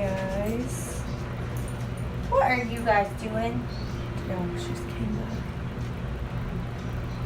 guys. What are you guys doing? Oh, she just came up.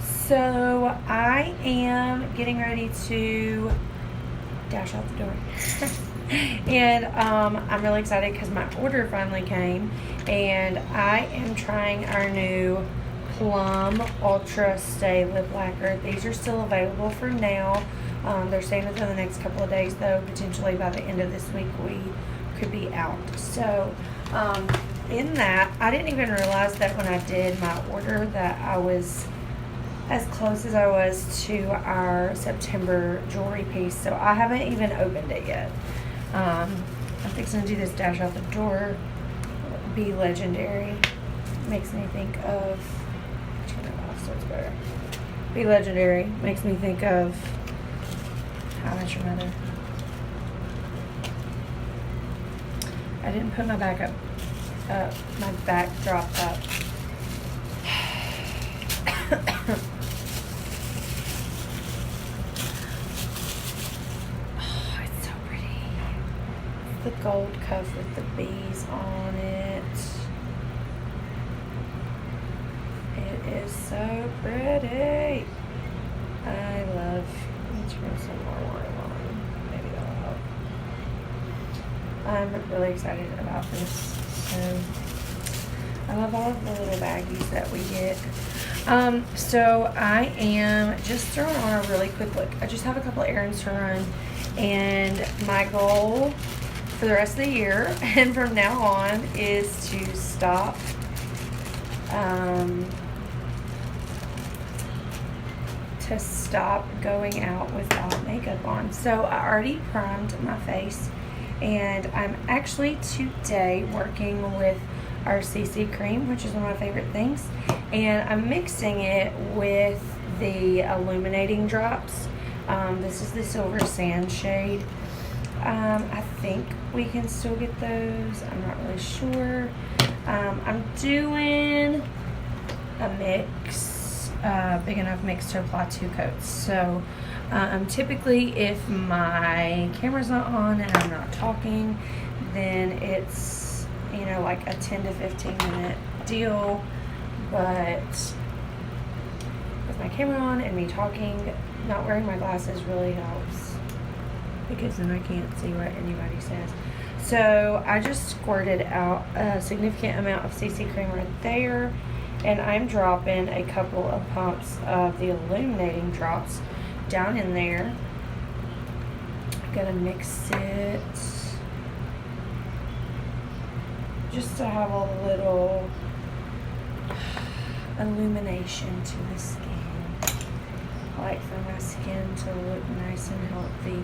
So I am getting ready to dash out the door. And I'm really excited because my order finally came. And I am trying our new Plum Ultra Stay Lip Lacquer. These are still available for now. They're staying within the next couple of days, though. Potentially by the end of this week, we could be out. So, in that, I didn't even realize that when I did my order that I was as close as I was to our September jewelry piece. So, I haven't even opened it yet. I'm fixing to do this dash out the door. Be Legendary. Makes me think of... Turn it off so it's better. Be Legendary. Makes me think of... How I Met Your Mother. I didn't put my back up, my backdrop up. Oh, it's so pretty. It's the gold cuff with the bees on it. It is so pretty. I love. Let me turn some more light on. Maybe that'll help. I'm really excited about this. So I love all of the little baggies that we get. So I am just throwing on a really quick look. I just have a couple of errands to run, and my goal for the rest of the year and from now on is to stop going out without makeup on. So I already primed my face, and I'm actually today working with our CC cream, which is one of my favorite things, and I'm mixing it with the illuminating drops. This is the Silver Sand shade. I think we can still get those. I'm not really sure. I'm doing a mix, big enough mix to apply 2 coats. So typically if my camera's not on and I'm not talking, then it's, you know, like a 10 to 15 minute deal. But with my camera on and me talking, not wearing my glasses really helps, because then I can't see what anybody says. So I just squirted out a significant amount of CC cream right there, and I'm dropping a couple of pumps of the illuminating drops down in there. I'm gonna mix it just to have a little illumination to the skin. I like for my skin to look nice and healthy.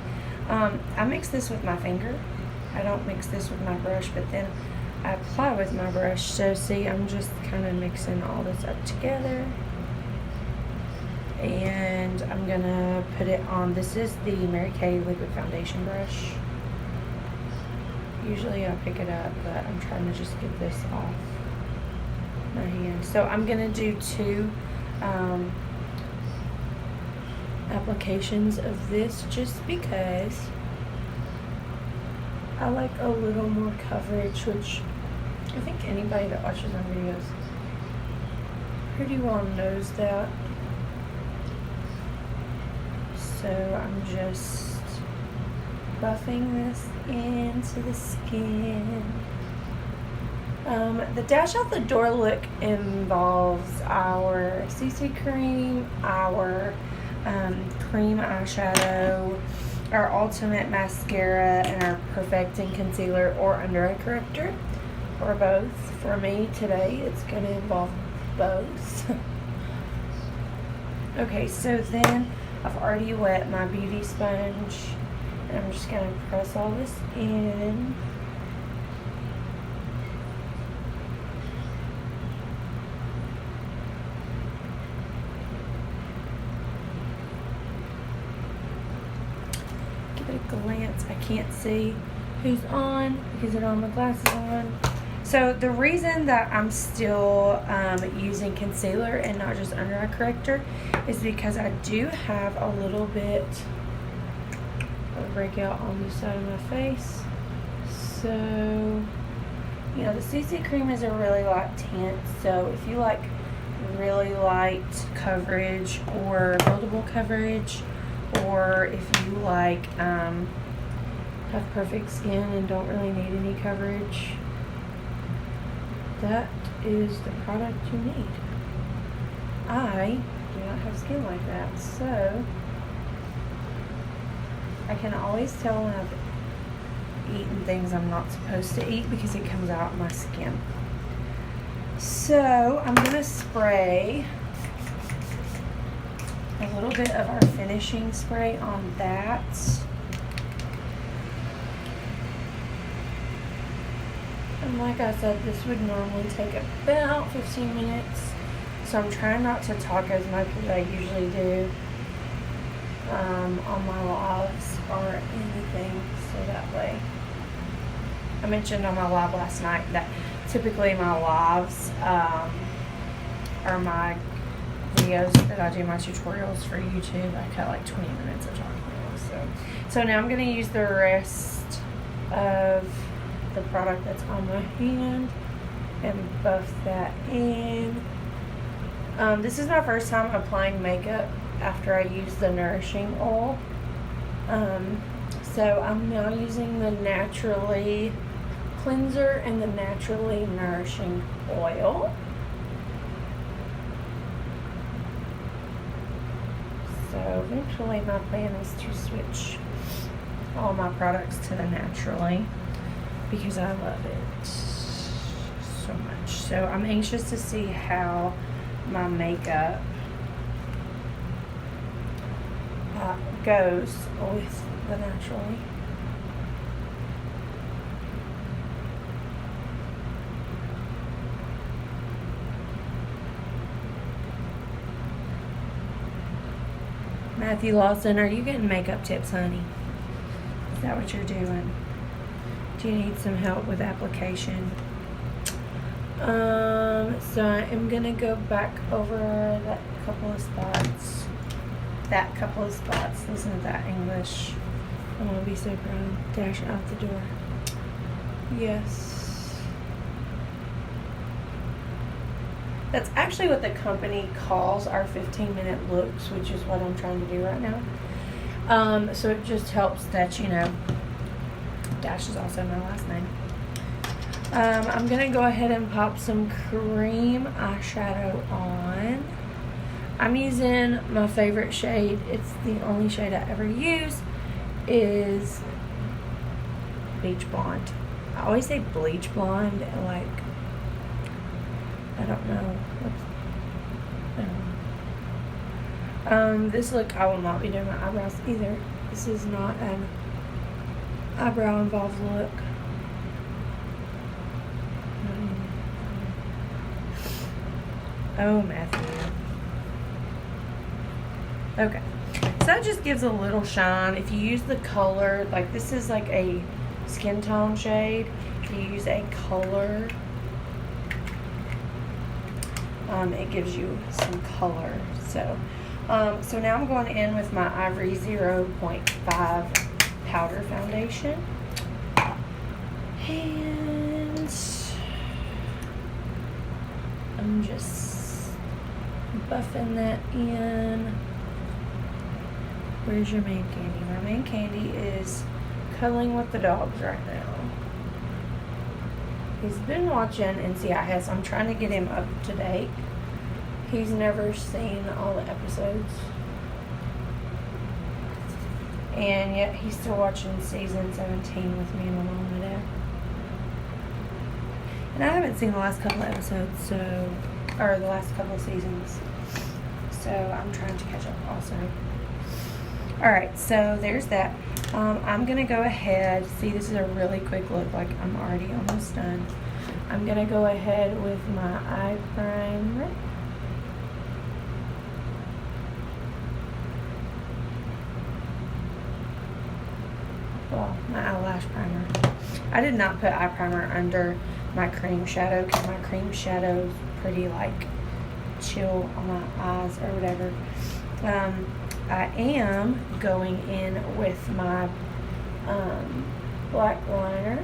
I mix this with my finger. I don't mix this with my brush, but then I apply with my brush. So see, I'm just kind of mixing all this up together. And I'm gonna put it on. This is the Mary Kay liquid foundation brush. Usually I pick it up, but I'm trying to just get this off my hand. So I'm gonna do 2 applications of this just because I like a little more coverage, which I think anybody that watches my videos pretty well knows that. So I'm just buffing this into the skin. The Dash Out the Door look involves our CC cream, our cream eyeshadow, our ultimate mascara, and our perfecting concealer or under eye corrector, or both. For me today, it's going to involve both. Okay, so then I've already wet my beauty sponge, and I'm just going to press all this in. Give it a glance. I can't see who's on because I don't have my glasses on. So the reason that I'm still using concealer and not just under eye corrector is because I do have a little bit of breakout on the side of my face. So, you know, the CC cream is a really light tint. So if you like really light coverage or buildable coverage, or if you like have perfect skin and don't really need any coverage, that is the product you need. I do not have skin like that, so I can always tell when I've eaten things I'm not supposed to eat because it comes out of my skin. So I'm going to spray a little bit of our finishing spray on that. And like I said, this would normally take about 15 minutes. So I'm trying not to talk as much as I usually do on my lives or anything. So that way, I mentioned on my live last night that typically my lives are my videos that I do my tutorials for YouTube. I cut like 20 minutes of talking. So now I'm going to use the rest of the product that's on my hand and buff that in. This is my first time applying makeup after I use the nourishing oil. So I'm now using the Naturally cleanser and the Naturally nourishing oil. So eventually my plan is to switch all my products to the Naturally because I love it so much. So I'm anxious to see how my makeup goes with the Naturally. Matthew Lawson, are you getting makeup tips, honey? Is that what you're doing? Do you need some help with application? So I am gonna go back over that couple of spots. Listen to that English. I'm gonna be so proud. Dash out the door. Yes. That's actually what the company calls our 15-minute looks, which is what I'm trying to do right now. So it just helps that, you know, Dash is also my last name. I'm going to go ahead and pop some cream eyeshadow on. I'm using my favorite shade. It's the only shade I ever use, is Beach Blonde. I always say Bleach Blonde, like, I don't know. This look, I will not be doing my eyebrows either. This is not an eyebrow involved look. Oh, Matthew. Okay. So that just gives a little shine. If you use the color, like this is like a skin tone shade. If you use a color, it gives you some color. So now I'm going in with my Ivory 0.5 powder foundation. And I'm just buffing that in. Where's your main candy? My main candy is cuddling with the dogs right now. He's been watching NCIS. I'm trying to get him up to date. He's never seen all the episodes. And yet he's still watching season 17 with me and my mom and dad. And I haven't seen the last couple of episodes, or the last couple of seasons. So I'm trying to catch up also. Alright, so there's that. I'm going to go ahead. See, this is a really quick look. Like, I'm already almost done. I'm going to go ahead with my eye primer. Well, my eyelash primer. I did not put eye primer under my cream shadow because my cream shadow is pretty, like, chill on my eyes or whatever. I am going in with my black liner.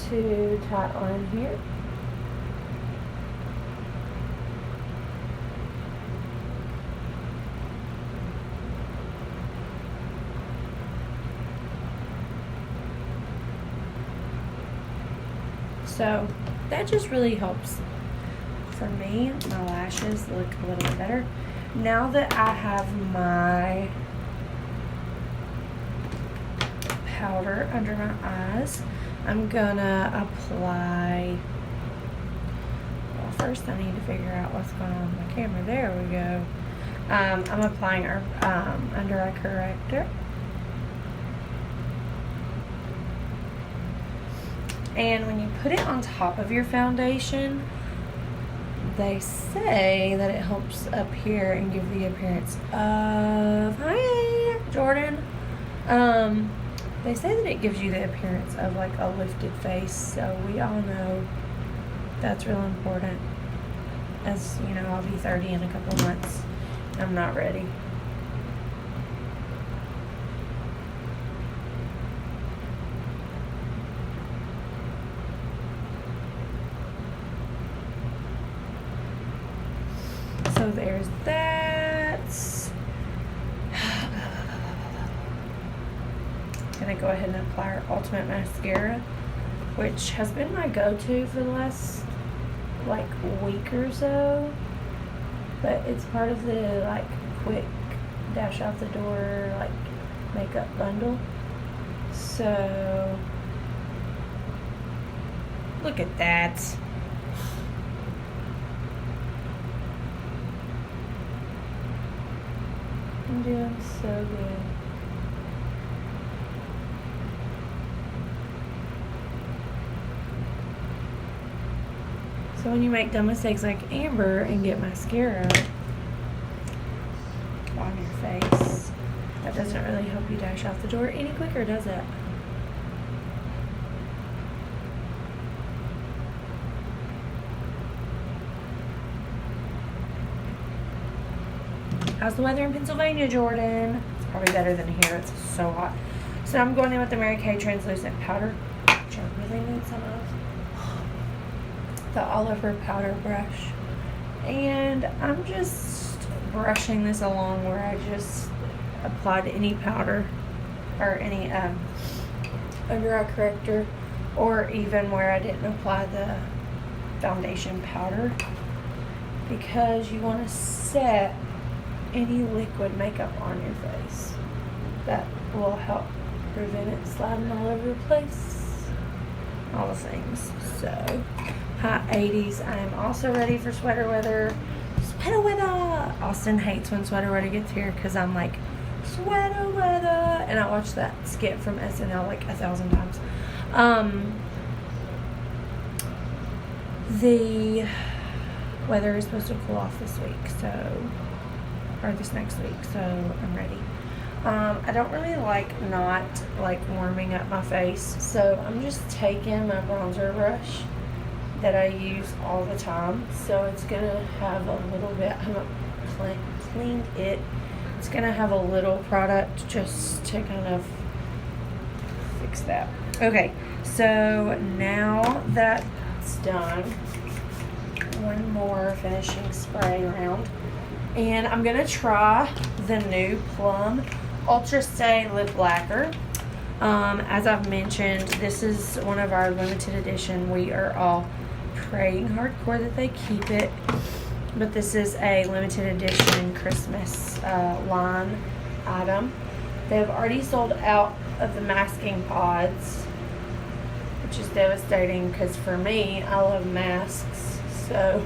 too tight on here. So that just really helps for me. My lashes look a little bit better. Now that I have my powder under my eyes, I'm gonna apply, well, first I need to figure out what's going on with my camera. There we go. I'm applying our under eye corrector. And when you put it on top of your foundation, they say that it helps up here and give the appearance of, hi, Jordan. They say that it gives you the appearance of like a lifted face, so we all know that's real important. As you know, I'll be 30 in a couple of months. I'm not ready. So there's that. Gonna go ahead and apply our Ultimate Mascara, which has been my go-to for the last like week or so, but it's part of the like quick dash out the door like makeup bundle. So look at that. I'm doing so good. So when you make dumb mistakes like Amber and get mascara on your face, that doesn't really help you dash out the door any quicker, does it? How's the weather in Pennsylvania, Jordan? It's probably better than here. It's so hot. So I'm going in with the Mary Kay translucent powder, which I really need some of. The Oliver powder brush. And I'm just brushing this along where I just applied any powder or any under eye corrector, or even where I didn't apply the foundation powder, because you want to set any liquid makeup on your face. That will help prevent it sliding all over the place. All the things. So, high 80s. I am also ready for sweater weather. Sweater weather! Austin hates when sweater weather gets here because I'm like, sweater weather! And I watched that skit from SNL like 1,000 times. The weather is supposed to cool off this week, or this next week, so I'm ready. I don't really like not like warming up my face, so I'm just taking my bronzer brush that I use all the time. So it's gonna have a little bit, I haven't cleaned it. It's gonna have a little product just to kind of fix that. Okay, so now that's done, one more finishing spray round. And I'm going to try the new Plum Ultra Stay Lip Lacquer. As I've mentioned, this is one of our limited edition. We are all praying hardcore that they keep it. But this is a limited edition Christmas line item. They've already sold out of the masking pods, which is devastating because for me, I love masks. So,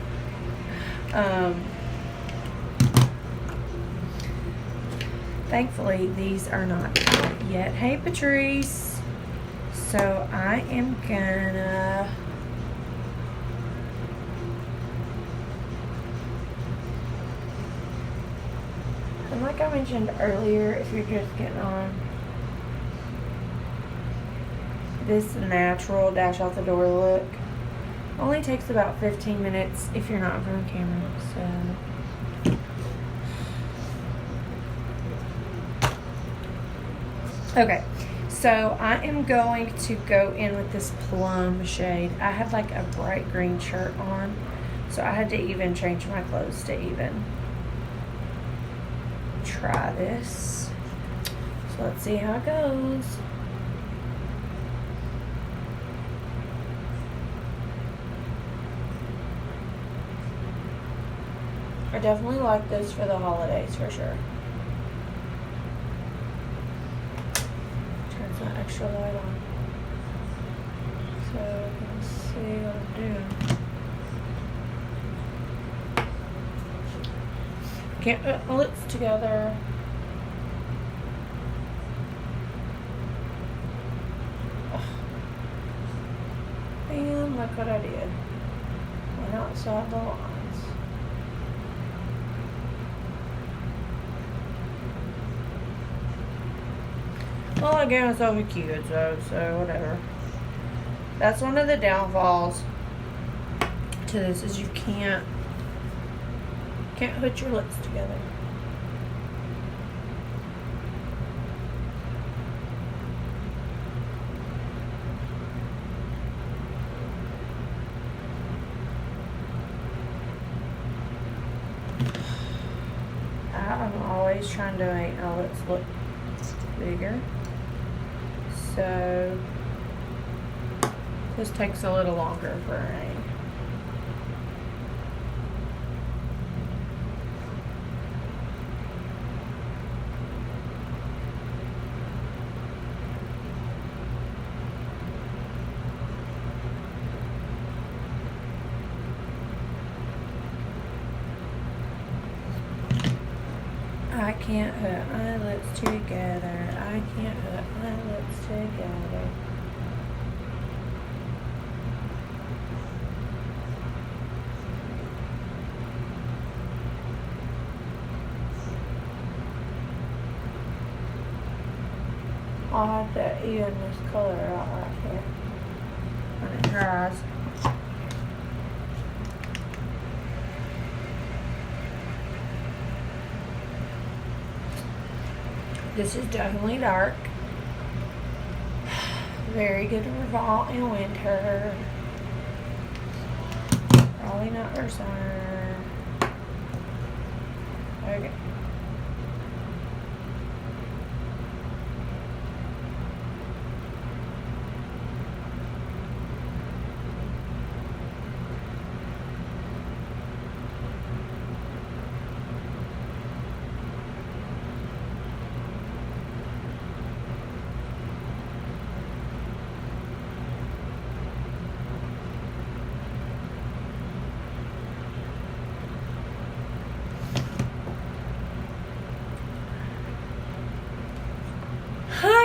thankfully, these are not out yet. Hey, Patrice. So, I am gonna and like I mentioned earlier, if you're just getting on, this natural dash out the door look only takes about 15 minutes if you're not in front of the camera. So okay, So I am going to go in with this plum shade. I had like a bright green shirt on, so I had to even change my clothes to even try this. So let's see how it goes. I definitely like this for the holidays for sure. Turns that extra light on. So let's see what I'm doing. Can't put my lips together. And look what I did. Went outside the lines. Well, I gave myself a cute, so whatever. That's one of the downfalls to this is you can't put your lips together. I'm always trying to make my lips look bigger. So this takes a little longer for me. I can't put my lips together. I can't put my lips together. I'll have to even this color out right here when it dries. This is definitely dark. Very good for fall and winter. Probably not for summer. Okay.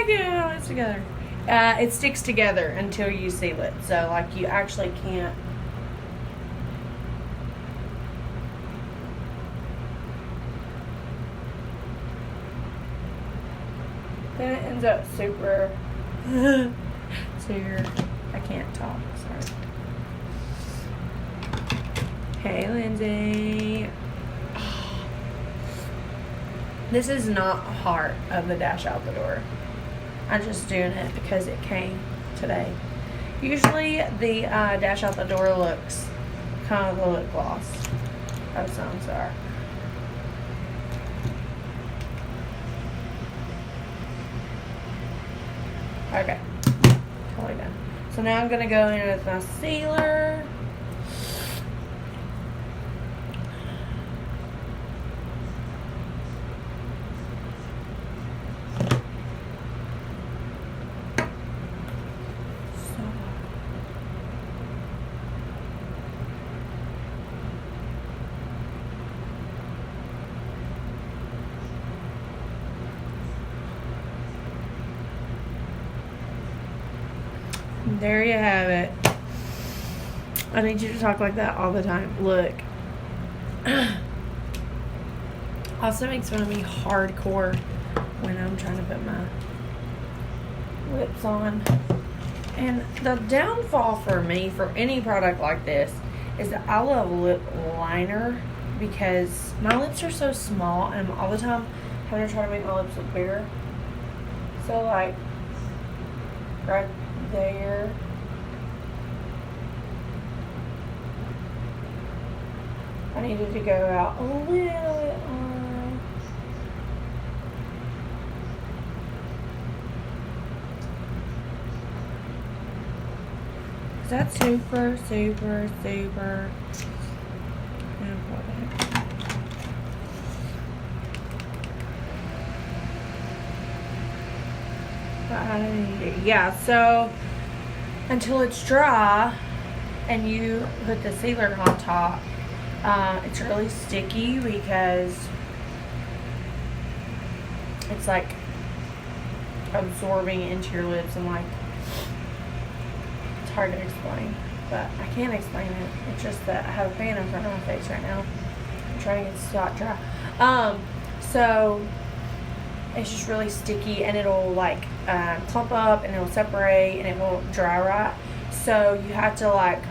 Get it together. It sticks together until you seal it. So, like, you actually can't. Then it ends up super. I can't talk. Sorry. Hey, Lindsay. This is not heart of the Dash Out the Door. I'm just doing it because it came today. Usually the Dash Out the Door looks kind of the lip gloss of Sunstar. Okay, totally done. So now I'm gonna go in with my sealer. There you have it. I need you to talk like that all the time. Look. Also makes fun of me hardcore when I'm trying to put my lips on. And the downfall for me for any product like this is that I love lip liner because my lips are so small and I'm all the time having to try to make my lips look bigger. So like right there. I needed to go out a little bit on. That's super, super, super important. Yeah, so until it's dry and you put the sealer on top, it's really sticky because it's like absorbing into your lips and like it's hard to explain, but I can't explain it. It's just that I have a fan in front of my face right now. I'm trying to get the spot dry. So it's just really sticky and it'll like clump up and it'll separate and it won't dry right. So you have to like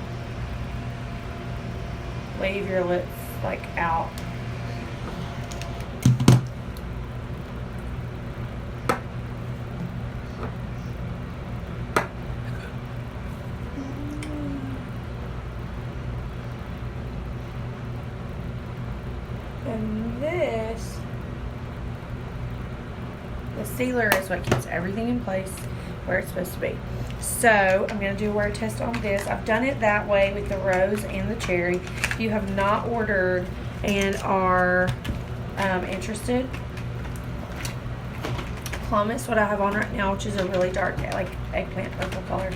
leave your lips like out. And this, the sealer is what keeps everything in place where it's supposed to be. So I'm going to do a wear test on this. I've done it that way with the rose and the cherry. If you have not ordered and are interested, Plum is what I have on right now, which is a really dark, like eggplant purple color.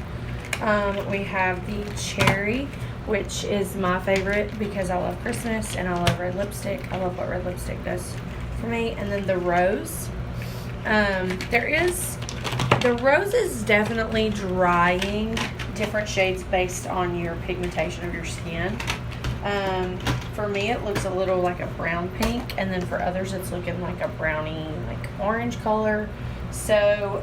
We have the cherry, which is my favorite because I love Christmas and I love red lipstick. I love what red lipstick does for me. And then the rose. The rose is definitely drying different shades based on your pigmentation of your skin. For me, it looks a little like a brown pink, and then for others, it's looking like a brownie, like orange color. So,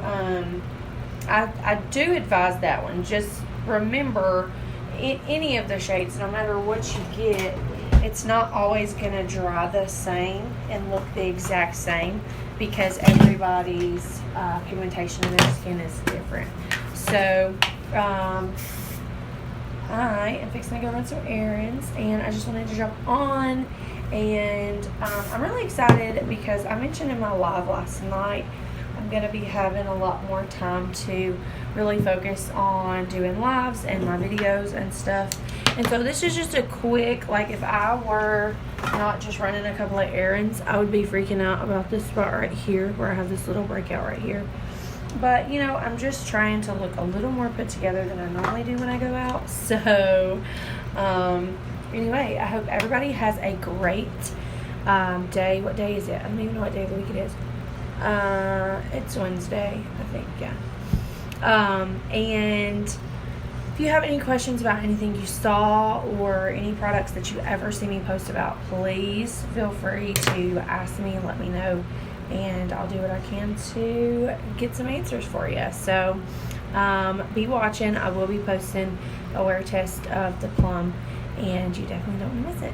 I do advise that one. Just remember, in any of the shades, no matter what you get, it's not always going to dry the same and look the exact same because everybody's pigmentation in their skin is different. So, I am fixing to go run some errands, and I just wanted to jump on, and I'm really excited because I mentioned in my live last night I'm going to be having a lot more time to really focus on doing lives and my videos and stuff. And so this is just a quick, like if I were not just running a couple of errands, I would be freaking out about this spot right here where I have this little breakout right here. But, you know, I'm just trying to look a little more put together than I normally do when I go out. So, anyway, I hope everybody has a great day. What day is it? I don't even know what day of the week it is. It's Wednesday, I think, yeah. And if you have any questions about anything you saw or any products that you ever see me post about, please feel free to ask me and let me know. And I'll do what I can to get some answers for you. So, be watching. I will be posting a wear test of the Plum, and you definitely don't want to miss it.